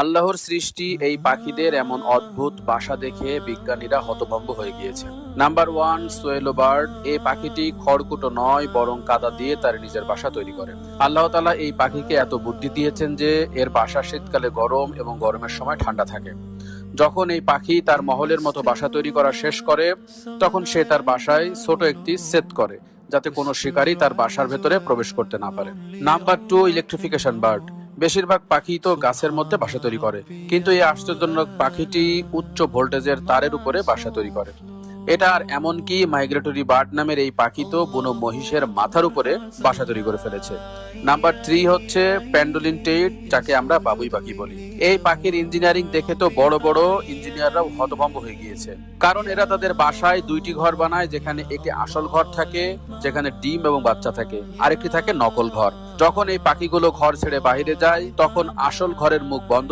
আল্লাহর সৃষ্টি এই পাখিদের এমন অদ্ভুত বাসা দেখে বিজ্ঞানীরা হতভম্ব হয়ে গিয়েছে। Number 1, swallow bird. এই পাখিটি খড়কুটো নয়, বরং কাদা দিয়ে তার নিজের বাসা তৈরি করে। আল্লাহ তাআলা এই পাখিকে এত বুদ্ধি দিয়েছেন যে এর বাসা শীতকালে গরম এবং গরমের সময় ঠান্ডা থাকে। যখন এই পাখি তার মহলের মতো বাসা তৈরি করা শেষ করে, তখন সে তার বাসায় ছোট একটি সেট করে, যাতে কোনো শিকারী তার বাসার ভেতরে প্রবেশ করতে না পারে। Number 2, electrification bird. বেশিরভাগ পাখি তো গাছের মধ্যে বাসা তৈরি করে, কিন্তু এই আশ্চর্যজনক পাখিটি উচ্চ ভোল্টেজের তারের উপরে বাসা তৈরি করে। এটা আর এমনকি মাইগ্রেটরি বার্ড নামের এই পাখি তো বুনো মহিষের মাথার উপরে বাসা তৈরি করে ফেলেছে। নাম্বার 3 হচ্ছে প্যান্ডোলিন টেট, যাকে আমরা বাবুই পাখি বলি। এই পাখির ইঞ্জিনিয়ারিং দেখে তো বড় বড় ইঞ্জিনিয়াররাও হতভম্ব হয়ে গিয়েছে, কারণ এরা তাদের বাসায় দুইটি ঘর বানায়, যেখানে একটি আসল ঘর থাকে, যেখানে ডিম এবং বাচ্চা থাকে, আরেকটি থাকে নকল ঘর। যখন এই পাখিগুলো ঘর ছেড়ে বাইরে যায়, তখন আসল ঘরের মুখ বন্ধ